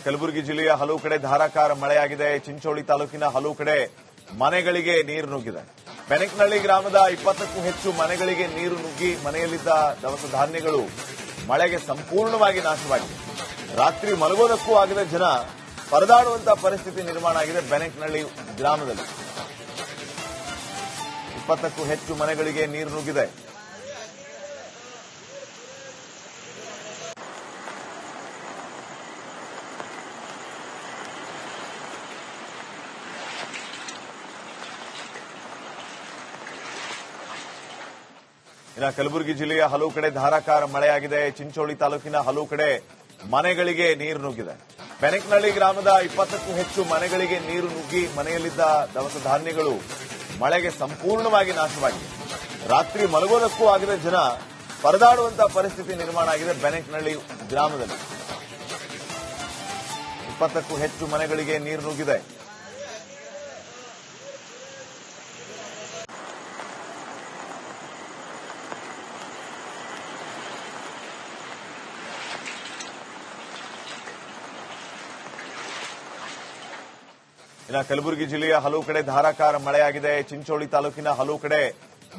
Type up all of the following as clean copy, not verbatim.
ಕಲಬುರಗಿ ಜಿಲ್ಲೆಯ ಹಲವು ಕಡೆ ಧಾರಾಕಾರ ಮಳೆಯಾಗಿದೆ. ಚಿಂಚೋಳಿ ತಾಲೂಕಿನ ಹಲವು ಕಡೆ ಮನೆಗಳಿಗೆ ನೀರು ನುಗ್ಗಿದೆ. ಬೆನಕನಹಳ್ಳಿ ಗ್ರಾಮದ 20ಕ್ಕೂ ಹೆಚ್ಚು ಮನೆಗಳಿಗೆ ನೀರು ನುಗ್ಗಿ ಮನೆಯಲ್ಲಿದ್ದ ದವಸ ಧಾನ್ಯಗಳು ಮಳೆಗೆ ಸಂಪೂರ್ಣವಾಗಿ ನಾಶವಾಗಿದೆ. ರಾತ್ರಿ ಮಲಗೋದಕ್ಕೂ ಆಗದ ಜನ ಪರದಾಡುವಂತಹ ಪರಿಸ್ಥಿತಿ ನಿರ್ಮಾಣ ಆಗಿದೆ. ಬೆನಕನಹಳ್ಳಿ ಗ್ರಾಮದಲ್ಲಿ 20ಕ್ಕೂ ಹೆಚ್ಚು ಮನೆಗಳಿಗೆ ನೀರು ನುಗ್ಗಿದೆ. ಕಲಬುರಗಿ ಜಿಲ್ಲೆಯ ಹಲವು ಕಡೆ ಧಾರಾಕಾರ ಮಳೆಯಾಗಿದೆ. ಚಿಂಚೋಳಿ ತಾಲೂಕಿನ ಹಲವು ಕಡೆ ಮನೆಗಳಿಗೆ ನೀರು ನುಗ್ಗಿದೆ. ಬೆನಕನಹಳ್ಳಿ ಗ್ರಾಮದ 20ಕ್ಕೂ ಹೆಚ್ಚು ಮನೆಗಳಿಗೆ ನೀರು ನುಗ್ಗಿ ಮನೆಯಲ್ಲಿದ್ದ ದವಸ ಧಾನ್ಯಗಳು ಮಳೆಗೆ ಸಂಪೂರ್ಣವಾಗಿ ನಾಶವಾಗಿದೆ. ರಾತ್ರಿ ಮಲಗೋದಕ್ಕೂ ಆಗದ ಜನ ಪರದಾಡುವಂತಹ ಪರಿಸ್ಥಿತಿ ನಿರ್ಮಾಣ ಆಗಿದೆ. ಬೆನಕನಹಳ್ಳಿ ಗ್ರಾಮದಲ್ಲಿ 20ಕ್ಕೂ ಹೆಚ್ಚು ಮನೆಗಳಿಗೆ ನೀರು ನುಗ್ಗಿದೆ. ಕಲಬುರಗಿ ಜಿಲ್ಲೆಯ ಹಲವು ಕಡೆ ಧಾರಾಕಾರ ಮಳೆಯಾಗಿದೆ. ಚಿಂಚೋಳಿ ತಾಲೂಕಿನ ಹಲವು ಕಡೆ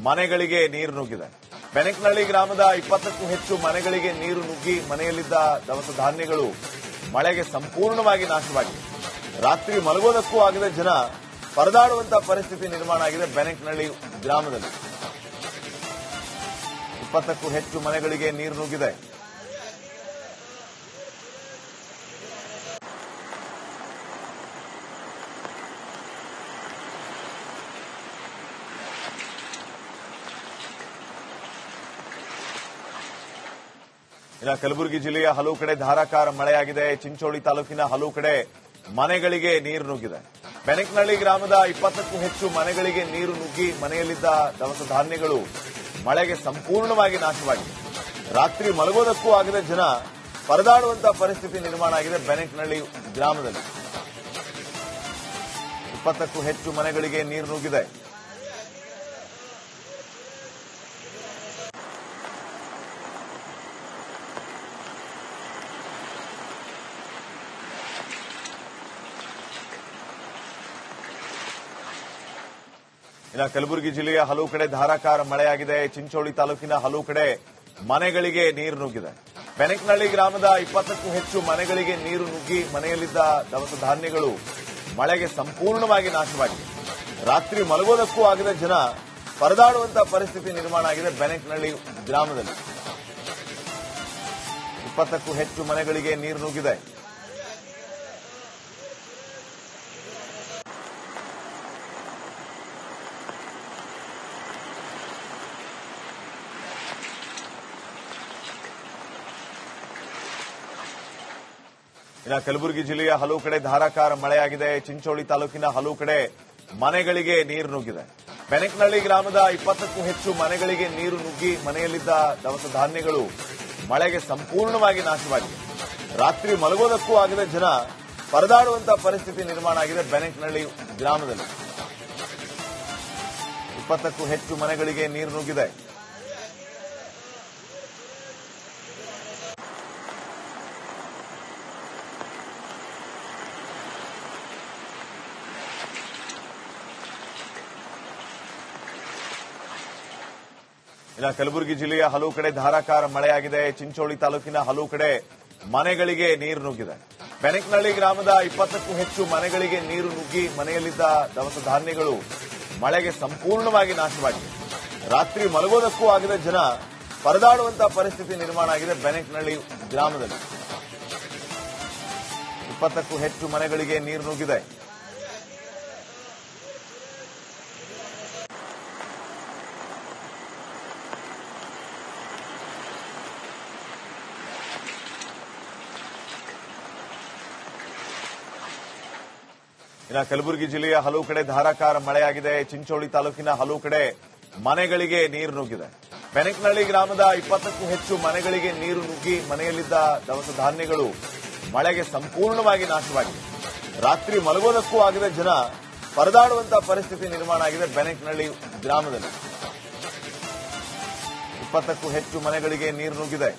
ಮನೆಗಳಿಗೆ ನೀರು ನುಗ್ಗಿದೆ. ಬೆನಕನಹಳ್ಳಿ ಗ್ರಾಮದ 20ಕ್ಕೂ ಹೆಚ್ಚು ಮನೆಗಳಿಗೆ ನೀರು ನುಗ್ಗಿ ಮನೆಯಲ್ಲಿದ್ದ ದವಸ ಧಾನ್ಯಗಳು ಮಳೆಗೆ ಸಂಪೂರ್ಣವಾಗಿ ನಾಶವಾಗಿದೆ. ರಾತ್ರಿ ಮಲಗೋದಕ್ಕೂ ಆಗದ ಜನ ಪರದಾಡುವಂತಹ ಪರಿಸ್ಥಿತಿ ನಿರ್ಮಾಣ ಆಗಿದೆ. ಬೆನಕನಹಳ್ಳಿ ಗ್ರಾಮದಲ್ಲಿ 20ಕ್ಕೂ ಹೆಚ್ಚು ಮನೆಗಳಿಗೆ ನೀರು ನುಗ್ಗಿದೆ. ಕಲಬುರಗಿ ಜಿಲ್ಲೆಯ ಹಲವು ಕಡೆ ಧಾರಾಕಾರ ಮಳೆಯಾಗಿದೆ. ಚಿಂಚೋಳಿ ತಾಲೂಕಿನ ಹಲವು ಕಡೆ ಮನೆಗಳಿಗೆ ನೀರು ನುಗ್ಗಿದೆ. ಬೆನಕನಹಳ್ಳಿ ಗ್ರಾಮದ 20ಕ್ಕೂ ಹೆಚ್ಚು ಮನೆಗಳಿಗೆ ನೀರು ನುಗ್ಗಿ ಮನೆಯಲ್ಲಿದ್ದ ದವಸ ಧಾನ್ಯಗಳು ಮಳೆಗೆ ಸಂಪೂರ್ಣವಾಗಿ ನಾಶವಾಗಿದೆ. ರಾತ್ರಿ ಮಲಗೋದಕ್ಕೂ ಆಗದ ಜನ ಪರದಾಡುವಂತಹ ಪರಿಸ್ಥಿತಿ ನಿರ್ಮಾಣ ಆಗಿದೆ. ಬೆನಕನಹಳ್ಳಿ ಗ್ರಾಮದಲ್ಲಿ 20ಕ್ಕೂ ಹೆಚ್ಚು ಮನೆಗಳಿಗೆ ನೀರು ನುಗ್ಗಿದೆ. ಕಲಬುರಗಿ ಜಿಲ್ಲೆಯ ಹಲವು ಕಡೆ ಧಾರಾಕಾರ ಮಳೆಯಾಗಿದೆ. ಚಿಂಚೋಳಿ ತಾಲೂಕಿನ ಹಲವು ಕಡೆ ಮನೆಗಳಿಗೆ ನೀರು ನುಗ್ಗಿದೆ. ಬೆನಕನಹಳ್ಳಿ ಗ್ರಾಮದ 20ಕ್ಕೂ ಹೆಚ್ಚು ಮನೆಗಳಿಗೆ ನೀರು ನುಗ್ಗಿ ಮನೆಯಲ್ಲಿದ್ದ ದವಸ ಧಾನ್ಯಗಳು ಮಳೆಗೆ ಸಂಪೂರ್ಣವಾಗಿ ನಾಶವಾಗಿದೆ. ರಾತ್ರಿ ಮಲಗೋದಕ್ಕೂ ಆಗದ ಜನ ಪರದಾಡುವಂತಹ ಪರಿಸ್ಥಿತಿ ನಿರ್ಮಾಣ ಆಗಿದೆ. ಬೆನಕನಹಳ್ಳಿ ಗ್ರಾಮದಲ್ಲಿ 20ಕ್ಕೂ ಹೆಚ್ಚು ಮನೆಗಳಿಗೆ ನೀರು ನುಗ್ಗಿದೆ. ಕಲಬುರಗಿ ಜಿಲ್ಲೆಯ ಹಲವು ಕಡೆ ಧಾರಾಕಾರ ಮಳೆಯಾಗಿದೆ. ಚಿಂಚೋಳಿ ತಾಲೂಕಿನ ಹಲವು ಕಡೆ ಮನೆಗಳಿಗೆ ನೀರು ನುಗ್ಗಿದೆ. ಬೆನಕನಹಳ್ಳಿ ಗ್ರಾಮದ 20ಕ್ಕೂ ಹೆಚ್ಚು ಮನೆಗಳಿಗೆ ನೀರು ನುಗ್ಗಿ ಮನೆಯಲ್ಲಿದ್ದ ದವಸ ಧಾನ್ಯಗಳು ಮಳೆಗೆ ಸಂಪೂರ್ಣವಾಗಿ ನಾಶವಾಗಿದೆ. ರಾತ್ರಿ ಮಲಗೋದಕ್ಕೂ ಆಗದ ಜನ ಪರದಾಡುವಂತಹ ಪರಿಸ್ಥಿತಿ ನಿರ್ಮಾಣ ಆಗಿದೆ. ಬೆನಕನಹಳ್ಳಿ ಗ್ರಾಮದಲ್ಲಿ 20ಕ್ಕೂ ಹೆಚ್ಚು ಮನೆಗಳಿಗೆ ನೀರು ನುಗ್ಗಿದೆ. ಕಲಬುರಗಿ ಜಿಲ್ಲೆಯ ಹಲವು ಕಡೆ ಧಾರಾಕಾರ ಮಳೆಯಾಗಿದೆ. ಚಿಂಚೋಳಿ ತಾಲೂಕಿನ ಹಲವು ಕಡೆ ಮನೆಗಳಿಗೆ ನೀರು ನುಗ್ಗಿದೆ. ಬೆನಕನಹಳ್ಳಿ ಗ್ರಾಮದ 20ಕ್ಕೂ ಹೆಚ್ಚು ಮನೆಗಳಿಗೆ ನೀರು ನುಗ್ಗಿ ಮನೆಯಲ್ಲಿದ್ದ ದವಸ ಧಾನ್ಯಗಳು ಮಳೆಗೆ ಸಂಪೂರ್ಣವಾಗಿ ನಾಶವಾಗಿದೆ. ರಾತ್ರಿ ಮಲಗೋದಕ್ಕೂ ಆಗದ ಜನ ಪರದಾಡುವಂತಹ ಪರಿಸ್ಥಿತಿ ನಿರ್ಮಾಣ ಆಗಿದೆ. ಬೆನಕನಹಳ್ಳಿ ಗ್ರಾಮದಲ್ಲಿ 20ಕ್ಕೂ ಹೆಚ್ಚು ಮನೆಗಳಿಗೆ ನೀರು ನುಗ್ಗಿದೆ. ಕಲಬುರಗಿ ಜಿಲ್ಲೆಯ ಹಲವು ಕಡೆ ಧಾರಾಕಾರ ಮಳೆಯಾಗಿದೆ. ಚಿಂಚೋಳಿ ತಾಲೂಕಿನ ಹಲವು ಕಡೆ ಮನೆಗಳಿಗೆ ನೀರು ನುಗ್ಗಿದೆ. ಬೆನಕನಹಳ್ಳಿ ಗ್ರಾಮದ 20ಕ್ಕೂ ಹೆಚ್ಚು ಮನೆಗಳಿಗೆ ನೀರು ನುಗ್ಗಿ ಮನೆಯಲ್ಲಿದ್ದ ದವಸ ಧಾನ್ಯಗಳು ಮಳೆಗೆ ಸಂಪೂರ್ಣವಾಗಿ ನಾಶವಾಗಿದೆ. ರಾತ್ರಿ ಮಲಗೋದಕ್ಕೂ ಆಗದ ಜನ ಪರದಾಡುವಂತಹ ಪರಿಸ್ಥಿತಿ ನಿರ್ಮಾಣ ಆಗಿದೆ. ಬೆನಕನಹಳ್ಳಿ ಗ್ರಾಮದಲ್ಲಿ 20ಕ್ಕೂ ಹೆಚ್ಚು ಮನೆಗಳಿಗೆ ನೀರು ನುಗ್ಗಿದೆ.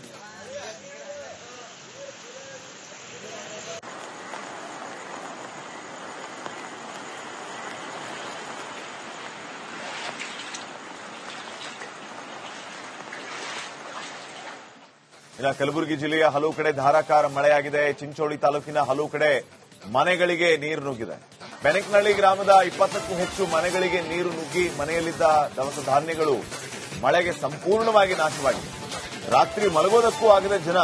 ಇನ್ನು ಕಲಬುರಗಿ ಜಿಲ್ಲೆಯ ಹಲವು ಕಡೆ ಧಾರಾಕಾರ ಮಳೆಯಾಗಿದೆ. ಚಿಂಚೋಳಿ ತಾಲೂಕಿನ ಹಲವು ಕಡೆ ಮನೆಗಳಿಗೆ ನೀರು ನುಗ್ಗಿದೆ. ಬೆನಕನಹಳ್ಳಿ ಗ್ರಾಮದ 20ಕ್ಕೂ ಹೆಚ್ಚು ಮನೆಗಳಿಗೆ ನೀರು ನುಗ್ಗಿ ಮನೆಯಲ್ಲಿದ್ದ ದವಸ ಧಾನ್ಯಗಳು ಮಳೆಗೆ ಸಂಪೂರ್ಣವಾಗಿ ನಾಶವಾಗಿದೆ. ರಾತ್ರಿ ಮಲಗೋದಕ್ಕೂ ಆಗದ ಜನ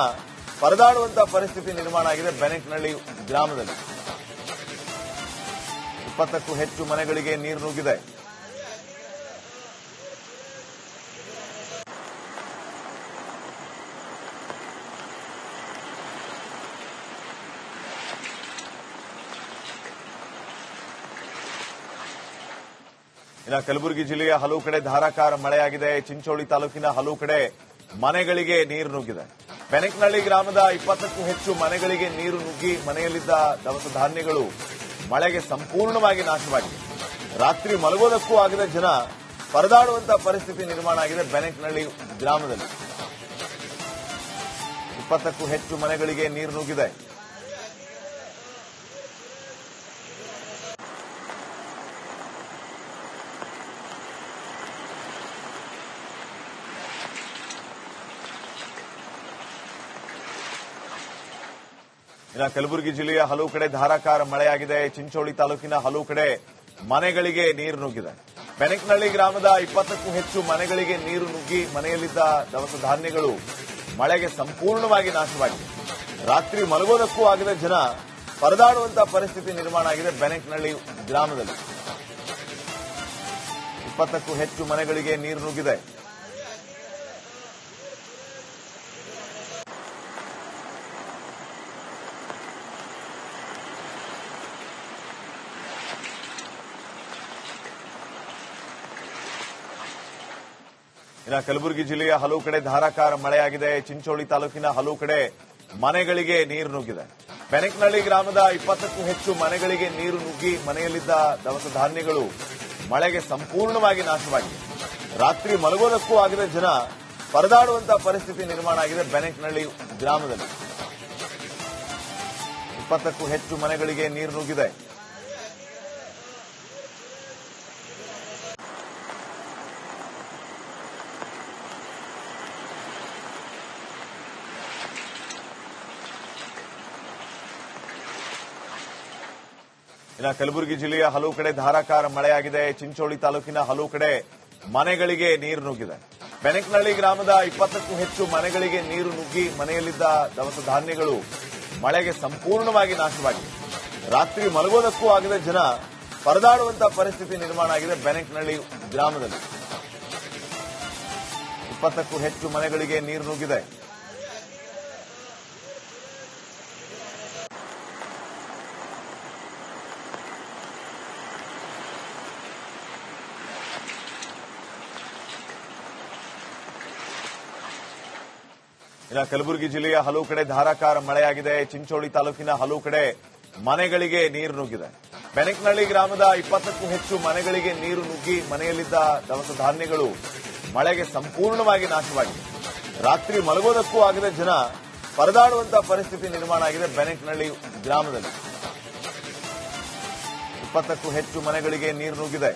ಪರದಾಡುವಂತಹ ಪರಿಸ್ಥಿತಿ ನಿರ್ಮಾಣ ಆಗಿದೆ ಬೆನಕನಹಳ್ಳಿ ಗ್ರಾಮದಲ್ಲಿ. 20ಕ್ಕೂ ಹೆಚ್ಚು ಮನೆಗಳಿಗೆ ನೀರು ನುಗ್ಗಿದೆ. ಇನ್ನು ಕಲಬುರಗಿ ಜಿಲ್ಲೆಯ ಹಲವು ಕಡೆ ಧಾರಾಕಾರ ಮಳೆಯಾಗಿದೆ. ಚಿಂಚೋಳಿ ತಾಲೂಕಿನ ಹಲವು ಕಡೆ ಮನೆಗಳಿಗೆ ನೀರು ನುಗ್ಗಿದೆ. ಬೆನಕನಹಳ್ಳಿ ಗ್ರಾಮದ 20ಕ್ಕೂ ಹೆಚ್ಚು ಮನೆಗಳಿಗೆ ನೀರು ನುಗ್ಗಿ ಮನೆಯಲ್ಲಿದ್ದ ದವಸ ಧಾನ್ಯಗಳು ಮಳೆಗೆ ಸಂಪೂರ್ಣವಾಗಿ ನಾಶವಾಗಿದೆ. ರಾತ್ರಿ ಮಲಗೋದಕ್ಕೂ ಆಗದ ಜನ ಪರದಾಡುವಂತಹ ಪರಿಸ್ಥಿತಿ ನಿರ್ಮಾಣ ಆಗಿದೆ ಬೆನಕನಹಳ್ಳಿ ಗ್ರಾಮದಲ್ಲಿ. 20ಕ್ಕೂ ಹೆಚ್ಚು ಮನೆಗಳಿಗೆ ನೀರು ನುಗ್ಗಿದೆ. ಇನ್ನು ಕಲಬುರಗಿ ಜಿಲ್ಲೆಯ ಹಲವು ಕಡೆ ಧಾರಾಕಾರ ಮಳೆಯಾಗಿದೆ. ಚಿಂಚೋಳಿ ತಾಲೂಕಿನ ಹಲವು ಕಡೆ ಮನೆಗಳಿಗೆ ನೀರು ನುಗ್ಗಿದೆ. ಬೆನಕನಹಳ್ಳಿ ಗ್ರಾಮದ 20ಕ್ಕೂ ಹೆಚ್ಚು ಮನೆಗಳಿಗೆ ನೀರು ನುಗ್ಗಿ ಮನೆಯಲ್ಲಿದ್ದ ದವಸ ಧಾನ್ಯಗಳು ಮಳೆಗೆ ಸಂಪೂರ್ಣವಾಗಿ ನಾಶವಾಗಿದೆ. ರಾತ್ರಿ ಮಲಗೋದಕ್ಕೂ ಆಗದ ಜನ ಪರದಾಡುವಂತಹ ಪರಿಸ್ಥಿತಿ ನಿರ್ಮಾಣ ಆಗಿದೆ ಬೆನಕನಹಳ್ಳಿ ಗ್ರಾಮದಲ್ಲಿ. 20ಕ್ಕೂ ಹೆಚ್ಚು ಮನೆಗಳಿಗೆ ನೀರು ನುಗ್ಗಿದೆ. ಇನ್ನು ಕಲಬುರಗಿ ಜಿಲ್ಲೆಯ ಹಲವು ಕಡೆ ಧಾರಾಕಾರ ಮಳೆಯಾಗಿದೆ. ಚಿಂಚೋಳಿ ತಾಲೂಕಿನ ಹಲವು ಕಡೆ ಮನೆಗಳಿಗೆ ನೀರು ನುಗ್ಗಿದೆ. ಬೆನಕನಹಳ್ಳಿ ಗ್ರಾಮದ 20ಕ್ಕೂ ಹೆಚ್ಚು ಮನೆಗಳಿಗೆ ನೀರು ನುಗ್ಗಿ ಮನೆಯಲ್ಲಿದ್ದ ದವಸ ಧಾನ್ಯಗಳು ಮಳೆಗೆ ಸಂಪೂರ್ಣವಾಗಿ ನಾಶವಾಗಿದೆ. ರಾತ್ರಿ ಮಲಗೋದಕ್ಕೂ ಆಗದ ಜನ ಪರದಾಡುವಂತಹ ಪರಿಸ್ಥಿತಿ ನಿರ್ಮಾಣ ಆಗಿದೆ ಬೆನಕನಹಳ್ಳಿ ಗ್ರಾಮದಲ್ಲಿ. 20ಕ್ಕೂ ಹೆಚ್ಚು ಮನೆಗಳಿಗೆ ನೀರು ನುಗ್ಗಿದೆ. ಇನ್ನು ಕಲಬುರಗಿ ಜಿಲ್ಲೆಯ ಹಲವು ಕಡೆ ಧಾರಾಕಾರ ಮಳೆಯಾಗಿದೆ. ಚಿಂಚೋಳಿ ತಾಲೂಕಿನ ಹಲವು ಕಡೆ ಮನೆಗಳಿಗೆ ನೀರು ನುಗ್ಗಿದೆ. ಬೆನಕನಹಳ್ಳಿ ಗ್ರಾಮದ 20ಕ್ಕೂ ಹೆಚ್ಚು ಮನೆಗಳಿಗೆ ನೀರು ನುಗ್ಗಿ ಮನೆಯಲ್ಲಿದ್ದ ದವಸ ಧಾನ್ಯಗಳು ಮಳೆಗೆ ಸಂಪೂರ್ಣವಾಗಿ ನಾಶವಾಗಿದೆ. ರಾತ್ರಿ ಮಲಗೋದಕ್ಕೂ ಆಗದ ಜನ ಪರದಾಡುವಂತಹ ಪರಿಸ್ಥಿತಿ ನಿರ್ಮಾಣ ಆಗಿದೆ ಬೆನಕನಹಳ್ಳಿ ಗ್ರಾಮದಲ್ಲಿ. 20ಕ್ಕೂ ಹೆಚ್ಚು ಮನೆಗಳಿಗೆ ನೀರು ನುಗ್ಗಿದೆ. ಇನ್ನು ಕಲಬುರಗಿ ಜಿಲ್ಲೆಯ ಹಲವು ಕಡೆ ಧಾರಾಕಾರ ಮಳೆಯಾಗಿದೆ. ಚಿಂಚೋಳಿ ತಾಲೂಕಿನ ಹಲವು ಕಡೆ ಮನೆಗಳಿಗೆ ನೀರು ನುಗ್ಗಿದೆ. ಬೆನಕನಹಳ್ಳಿ ಗ್ರಾಮದ 20ಕ್ಕೂ ಹೆಚ್ಚು ಮನೆಗಳಿಗೆ ನೀರು ನುಗ್ಗಿ ಮನೆಯಲ್ಲಿದ್ದ ದವಸ ಧಾನ್ಯಗಳು ಮಳೆಗೆ ಸಂಪೂರ್ಣವಾಗಿ ನಾಶವಾಗಿದೆ. ರಾತ್ರಿ ಮಲಗೋದಕ್ಕೂ ಆಗದ ಜನ ಪರದಾಡುವಂತಹ ಪರಿಸ್ಥಿತಿ ನಿರ್ಮಾಣ ಆಗಿದೆ ಬೆನಕನಹಳ್ಳಿ ಗ್ರಾಮದಲ್ಲಿ. 20ಕ್ಕೂ ಹೆಚ್ಚು ಮನೆಗಳಿಗೆ ನೀರು ನುಗ್ಗಿದೆ.